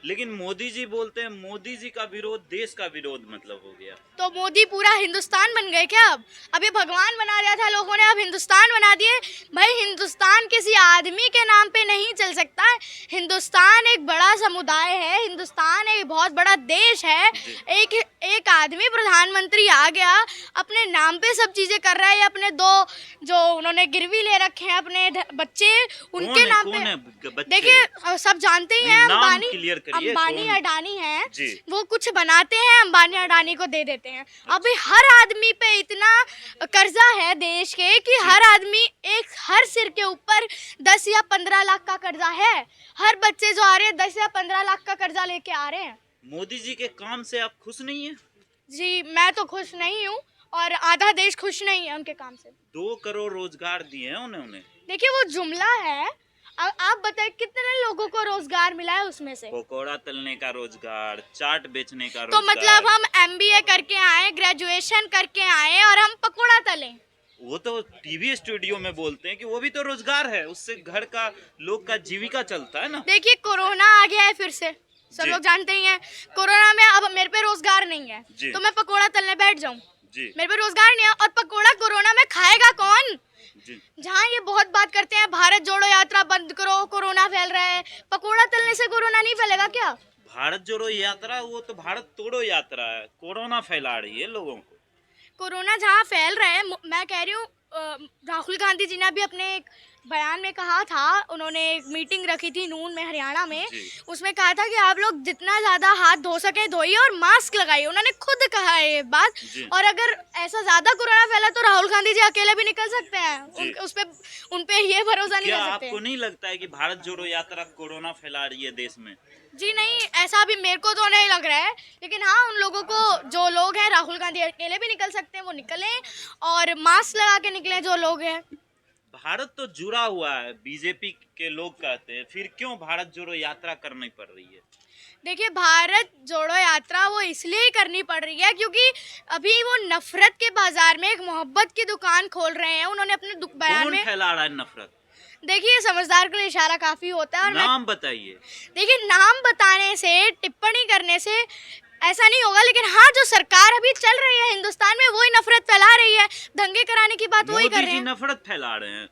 लेकिन मोदी जी बोलते हैं मोदी जी का विरोध देश का विरोध मतलब हो गया। तो मोदी पूरा हिंदुस्तान बन गए क्या? अब ये भगवान बना दिया था लोगों ने, अब हिंदुस्तान बना दिए। भाई हिंदुस्तान किसी आदमी के नाम पे नहीं चल सकता। हिंदुस्तान एक बड़ा समुदाय है, हिंदुस्तान एक बहुत बड़ा देश है। एक एक आदमी प्रधानमंत्री आ गया, अपने नाम पे सब चीजें कर रहा है। अपने दो जो उन्होंने गिरवी ले रखे हैं अपने बच्चे, उनके नाम कौन पे। है बच्चे? देखिए सब जानते ही हैं, नाम अंबानी क्लियर करिए, अंबानी कौन? अडानी हैं। जी। वो कुछ बनाते हैं, अंबानी अडानी को दे देते हैं। अभी हर आदमी पे इतना कर्जा है देश के कि हर आदमी हर सिर के ऊपर 10 या 15 लाख का कर्जा है। हर बच्चे जो आ रहे हैं 10 या 15 लाख का कर्जा लेके आ रहे हैं। मोदी जी के काम से आप खुश नहीं है? जी मैं तो खुश नहीं हूँ, और आधा देश खुश नहीं है उनके काम से। 2 करोड़ रोजगार दिए हैं उन्होंने। देखिए वो जुमला है। अब आप बताएं कितने लोगों को रोजगार मिला है उसमें से? पकौड़ा तलने का रोजगार, चाट बेचने का तो रोजगार। मतलब हम एमबीए करके आए, ग्रेजुएशन करके आए और हम पकौड़ा तलें? वो तो टीवी स्टूडियो में बोलते हैं कि वो भी तो रोजगार है, उससे घर का लोग का जीविका चलता है ना। देखिए कोरोना आ गया है फिर से, सब लोग जानते ही हैं। कोरोना में अब मेरे पे रोजगार नहीं है तो मैं पकौड़ा तलने बैठ जाऊं? मेरे पे रोजगार नहीं है, और पकौड़ा कोरोना में खाएगा कौन? जहाँ ये बहुत बात करते हैं भारत जोड़ो यात्रा बंद करो, कोरोना फैल रहा है, पकौड़ा तलने से कोरोना नहीं फैलेगा क्या? भारत जोड़ो यात्रा वो तो भारत तोड़ो यात्रा है, कोरोना फैला रही है लोगों को। कोरोना जहाँ फैल रहा है, मैं कह रही हूँ राहुल गांधी जी ने भी अपने एक बयान में कहा था, उन्होंने एक मीटिंग रखी थी नून में हरियाणा में, उसमें कहा था कि आप लोग जितना ज़्यादा हाथ धो सके धोइए और मास्क लगाइए। उन्होंने खुद कहा है ये बात। और अगर ऐसा ज़्यादा कोरोना फैला तो राहुल गांधी जी अकेले भी निकल सकते हैं, उन पे ये भरोसा नहीं कर सकते। आपको नहीं लगता है कि भारत जोड़ो यात्रा कोरोना फैला रही है देश में? जी नहीं, ऐसा भी मेरे को तो नहीं लग रहा है, लेकिन हाँ उन लोगों को, जो लोग हैं, राहुल गांधी अकेले भी निकल सकते हैं, वो निकलें और मास्क लगा के निकलें जो लोग हैं। भारत तो जुड़ा हुआ है, बीजेपी के लोग कहते हैं, फिर क्यों भारत जोड़ो यात्रा करनी पड़ रही है? देखिए भारत जोड़ो यात्रा वो इसलिए ही करनी पड़ रही है क्योंकि अभी वो नफरत के बाजार में एक मोहब्बत की दुकान खोल रहे हैं। उन्होंने अपने बयान में फैला रहा है नफरत? देखिए समझदार के लिए इशारा काफी होता है। और नाम बताइए। देखिए नाम बताने से, टिप्पणी करने से ऐसा नहीं होगा, लेकिन हाँ जो सरकार अभी चल रही है हिंदुस्तान में वही नफरत फैला रही है, दंगे कराने की बात वही कर रहे हैं। नफरत फैला रहे हैं।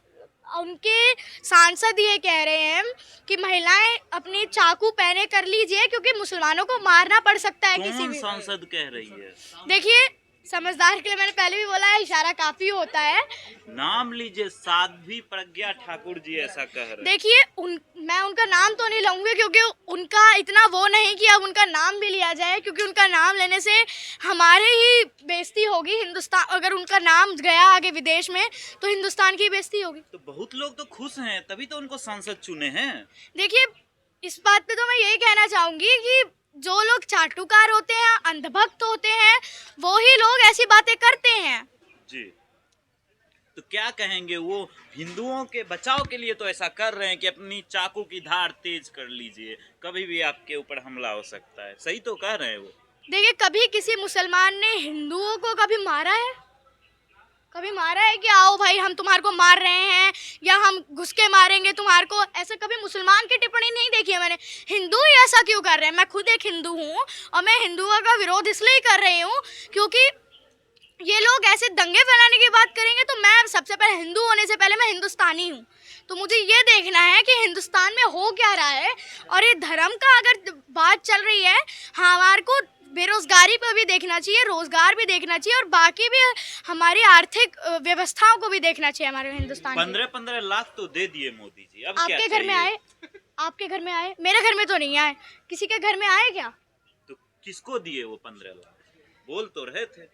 उनके सांसद ये कह रहे हैं कि महिलाएं अपनी चाकू पहने कर लीजिए क्योंकि मुसलमानों को मारना पड़ सकता है। किसी भी सांसद कह रही है? देखिए समझदार के लिए मैंने पहले भी बोला है, इशारा काफी होता है। नाम लीजिए, साध्वी प्रज्ञा ठाकुर जी ऐसा कह रहे हैं। देखिए मैं उनका नाम तो नहीं लूंगी क्योंकि उनका इतना वो नहीं कि अब उनका नाम भी लिया जाए, क्योंकि उनका नाम लेने से हमारे ही बेइज्जती होगी। हिंदुस्तान, अगर उनका नाम गया आगे विदेश में तो हिंदुस्तान की बेइज्जती होगी। तो बहुत लोग तो खुश हैं, तभी तो उनको सांसद चुने हैं। देखिए इस बात पे तो मैं यही कहना चाहूंगी कि जो लोग चाटुकार होते हैं, अंधभक्त होते हैं, वो ही लोग ऐसी बातें करते हैं। जी तो क्या कहेंगे, वो हिंदुओं के बचाव के लिए तो ऐसा कर रहे हैं कि अपनी चाकू की धार तेज कर लीजिए, कभी भी आपके ऊपर हमला हो सकता है, सही तो कह रहे हैं वो। देखिए कभी किसी मुसलमान ने हिंदुओं को कभी मारा है? कभी मारा है कि आओ भाई हम तुम्हारे को मार रहे हैं या हम घुस के मारेंगे तुम्हारे को? ऐसा कभी मुसलमान की टिप्पणी नहीं देखी है मैंने। हिंदू ही ऐसा क्यों कर रहे हैं? मैं खुद एक हिंदू हूँ और मैं हिंदुओं का विरोध इसलिए कर रही हूँ क्योंकि ये लोग ऐसे दंगे फैलाने की बात करेंगे तो मैं सबसे पहले, हिंदू होने से पहले मैं हिंदुस्तानी हूँ, तो मुझे ये देखना है कि हिंदुस्तान में हो क्या रहा है। और ये धर्म का अगर बात चल रही है, हमारे को बेरोजगारी पर भी देखना चाहिए, रोजगार भी देखना चाहिए, और बाकी भी हमारी आर्थिक व्यवस्थाओं को भी देखना चाहिए हमारे हिंदुस्तान। 15-15 लाख तो दे दिए मोदी जी, अब आपके घर में आए? आपके घर में आए? मेरे घर में तो नहीं आए। किसी के घर में आए क्या? तो किसको दिए वो 15 लाख? बोल तो रहे थे।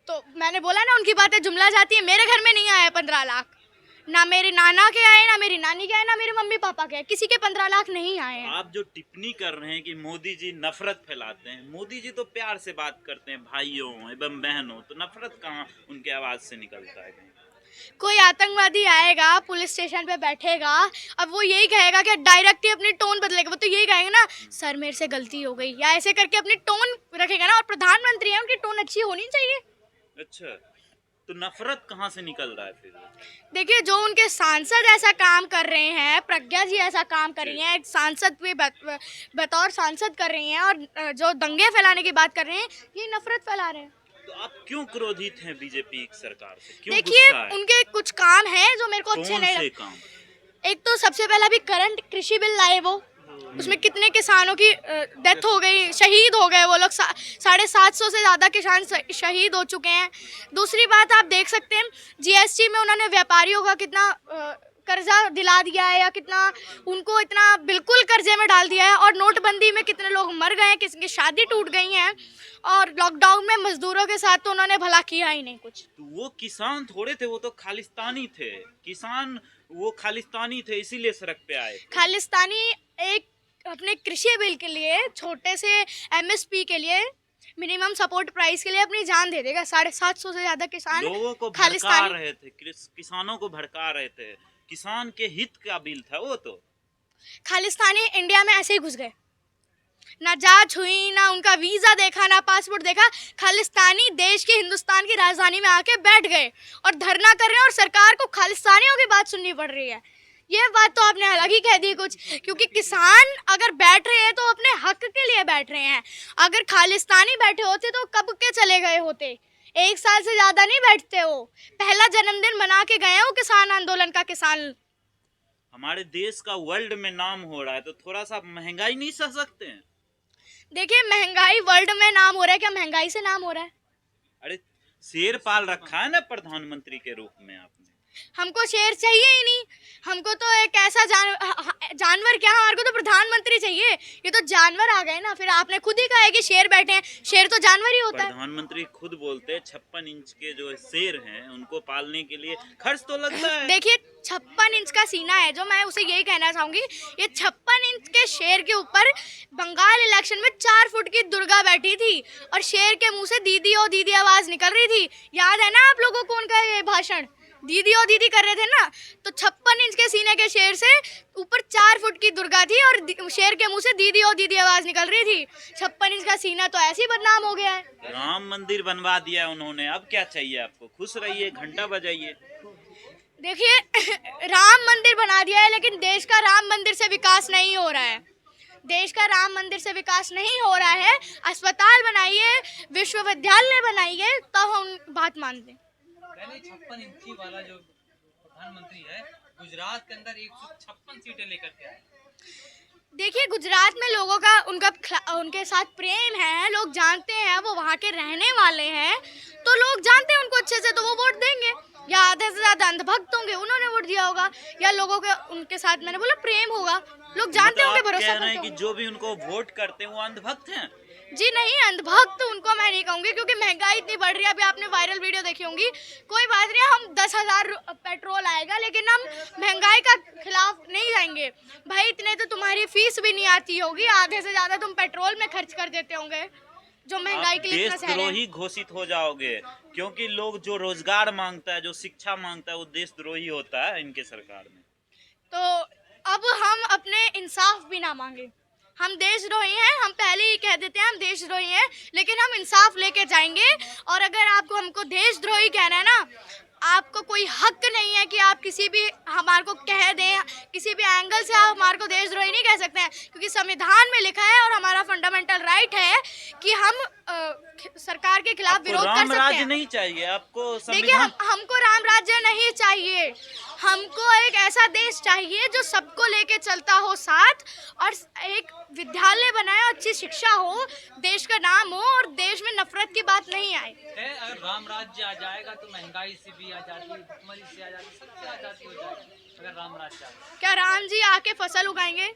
तो मैंने बोला ना उनकी बातें जुमला जाती है। मेरे घर में नहीं आया 15 लाख, ना मेरे नाना के आए, ना मेरी नानी के आए, ना मेरे मम्मी पापा के आए, किसी के 15 लाख नहीं आए हैं। आप जो टिप्पणी कर रहे हैं कि मोदी जी नफरत फैलाते हैं, मोदी जी तो प्यार से बात करते हैं भाइयों एवं बहनों, तो नफरत कहाँ उनके आवाज से निकलता है? कोई आतंकवादी आएगा, पुलिस स्टेशन पे बैठेगा, अब वो यही कहेगा कि डायरेक्ट ही अपनी टोन बदलेगा। वो तो यही कहेगा ना, सर मेरे से गलती हो गई, या ऐसे करके अपनी टोन रखेगा ना। और प्रधानमंत्री है, उनकी टोन अच्छी होनी चाहिए। अच्छा, तो नफरत कहाँ से निकल रहा है फिर? देखिए, जो उनके सांसद ऐसा काम कर रहे हैं, प्रज्ञा जी ऐसा काम कर रही हैं, एक सांसद भी बतौर सांसद कर रही हैं, और जो दंगे फैलाने की बात कर रहे हैं, ये नफरत फैला रहे हैं। तो आप क्यों क्रोधित हैं बीजेपी सरकार से, क्यों देखिए, गुस्सा है? उनके कुछ काम हैं जो मेरे को अच्छे कौन नहीं से लगते। काम? एक तो सबसे पहला भी करंट कृषि बिल लाए वो, उसमें कितने किसानों की डेथ हो गई, शहीद हो गए वो लोग, 750 से ज़्यादा किसान शहीद हो चुके हैं। दूसरी बात आप देख सकते हैं, जीएसटी में उन्होंने व्यापारियों का कितना कर्जा दिला दिया है, या कितना उनको इतना बिल्कुल कर्जे में डाल दिया है, और नोटबंदी में कितने लोग मर गए हैं, किसी की शादी टूट गई हैं, और लॉकडाउन में मजदूरों के साथ तो उन्होंने भला किया ही नहीं कुछ। तो वो किसान थोड़े थे, वो तो खालिस्तानी थे। किसान वो खालिस्तानी थे, इसीलिए सड़क पे आए थे। खालिस्तानी एक अपने कृषि बिल के लिए, छोटे से एमएसपी के लिए, मिनिमम सपोर्ट प्राइस के लिए अपनी जान दे देगा। 750 से ज्यादा किसान लोगों को भड़का खालिस्तानी रहे थे, किसानों को भड़का रहे थे। किसान के हित का बिल था वो तो। खालिस्तानी इंडिया में ऐसे ही घुस गए, ना जांच हुई, ना उनका वीजा देखा, ना पासपोर्ट देखा। खालिस्तानी देश के, हिंदुस्तान की राजधानी में आके बैठ गए और धरना कर रहे हैं, और सरकार को खालिस्तानियों की बात सुननी पड़ रही है। ये बात तो आपने अलग ही कह दी कुछ, क्योंकि किसान अगर बैठ रहे हैं तो अपने हक के लिए बैठ रहे हैं। अगर खालिस्तानी बैठे होते तो कब के चले गए होते, 1 साल से ज्यादा नहीं बैठते। वो पहला जन्मदिन मना के गए हैं वो किसान आंदोलन का। किसान हमारे देश का वर्ल्ड में नाम हो रहा है, तो थोड़ा सा महंगाई नहीं सह सकते हैं? देखिए, महंगाई वर्ल्ड में नाम हो रहा है, क्या महंगाई से नाम हो रहा है? अरे शेर पाल रखा है ना प्रधानमंत्री के रूप में आपने। हमको शेर चाहिए ही नहीं, हमको तो एक ऐसा जानवर क्या, हमारे को तो प्रधानमंत्री चाहिए। ये तो जानवर आ गए ना। फिर आपने खुद ही कहा है कि शेर बैठे हैं, शेर तो जानवर ही होता है। प्रधानमंत्री खुद बोलते हैं 56 इंच के जो शेर हैं उनको पालने के लिए खर्च तो लगता है। देखिए, 56 इंच का सीना है, जो मैं उसे यही कहना चाहूंगी, ये 56 इंच के शेर के ऊपर बंगाल इलेक्शन में 4 फुट की दुर्गा बैठी थी, और शेर के मुंह से दीदी और दीदी आवाज निकल रही थी। याद है ना आप लोगों को उनका ये भाषण, दीदी और दीदी कर रहे थे ना? तो 56 इंच के सीने के शेर से ऊपर 4 फुट की दुर्गा थी, और शेर के मुंह से दीदी और दीदी आवाज निकल रही थी। 56 इंच का सीना तो ऐसे ही बदनाम हो गया है। राम मंदिर बनवा दिया उन्होंने, अब क्या चाहिए आपको? खुश रहिए, घंटा बजाइए। देखिए, राम मंदिर बना दिया है, लेकिन देश का राम मंदिर से विकास नहीं हो रहा है। देश का राम मंदिर से विकास नहीं हो रहा है। अस्पताल बनाइए, विश्वविद्यालय बनाइए, तब हम बात मानते हैं। 56 इंची वाला जो प्रधानमंत्री है, गुजरात के अंदर 156 सीटें लेकर के आए। देखिए, गुजरात में लोगों का उनके साथ प्रेम है, लोग जानते हैं, वो वहाँ के रहने वाले हैं, तो लोग जानते हैं उनको अच्छे से, तो वो वोट देंगे। या आधे से ज्यादा अंधभक्त होंगे, उन्होंने वोट दिया होगा, या लोगों के उनके साथ, मैंने बोला, प्रेम होगा, लोग जानते होंगे, भरोसा कह रहे करते हैं कि होंगे। जो भी उनको वोट करते हैं वो अंधभक्त हैं। जी नहीं, अंधभक्त उनको मैं नहीं कहूँगी, क्योंकि महंगाई इतनी बढ़ रही है। अभी आपने वायरल वीडियो देखी होंगी। कोई बात नहीं, हम 10,000 पेट्रोल आएगा, लेकिन हम महंगाई का खिलाफ नहीं जाएंगे। भाई, इतने तो तुम्हारी फीस भी नहीं आती होगी, आधे से ज्यादा तुम पेट्रोल में खर्च कर देते होंगे, जो महंगाई के लिए इतना सह रहे हैं। देशद्रोही घोषित हो जाओगे, क्योंकि लोग जो रोजगार मांगता है, जो शिक्षा मांगता है, वो देशद्रोही होता है इनके सरकार में। तो अब हम अपने इंसाफ भी ना मांगे, हम देशद्रोही हैं, हम पहले ही कह देते हैं हम देशद्रोही हैं, लेकिन हम इंसाफ लेके जाएंगे। और अगर आपको हमको देशद्रोही कहना है ना, आपको कोई हक नहीं है कि आप किसी भी हमारे को कह दें, किसी भी एंगल से आप हमारे को देशद्रोही नहीं कह सकते हैं, क्योंकि संविधान में लिखा है और हमारा फंडामेंटल राइट है कि हम सरकार के खिलाफ विरोध कर सकते रामराज्य हैं। नहीं चाहिए आपको? देखिए, हमको राम राज्य नहीं चाहिए, हमको एक ऐसा देश चाहिए जो सबको लेके चलता हो साथ, और एक विद्यालय बनाए, अच्छी शिक्षा हो, देश का नाम हो, और देश में नफरत की बात नहीं आए। अगर राम राज्य आ जाएगा तो महंगाई से भी आजादी, भुखमरी से आजादी, सबसे आजादी हो जाएगी अगर राम राज्य आ जाए। क्या राम जी आके फसल उगाएंगे?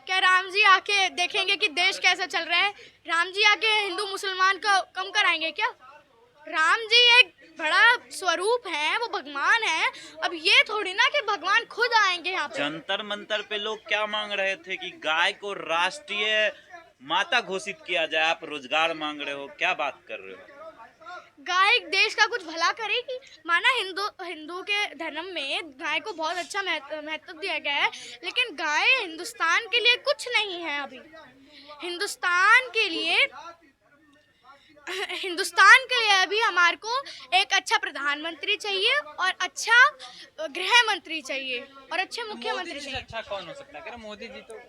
क्या राम जी आके देखेंगे कि देश कैसा चल रहा है? राम जी आके हिंदू मुसलमान को कम कराएंगे क्या? राम जी एक बड़ा स्वरूप है, वो भगवान है। अब ये थोड़ी ना कि भगवान खुद आएंगे यहाँ पे। जंतर मंतर पे लोग क्या मांग रहे थे कि गाय को राष्ट्रीय माता घोषित किया जाए, आप रोजगार मांग रहे हो, क्या बात कर रहे हो? गाय देश का कुछ भला करेगी? माना हिंदू के धर्म में गाय को बहुत अच्छा महत्व दिया गया है, लेकिन गाय हिंदुस्तान के लिए कुछ नहीं है। अभी हिंदुस्तान के लिए हिंदुस्तान के लिए अभी हमारे को एक अच्छा प्रधानमंत्री चाहिए और अच्छा गृह मंत्री चाहिए और अच्छे तो मोदी मुख्यमंत्री जी से चाहिए। अच्छा कौन हो सकता है? कह रहे मोदी जी तो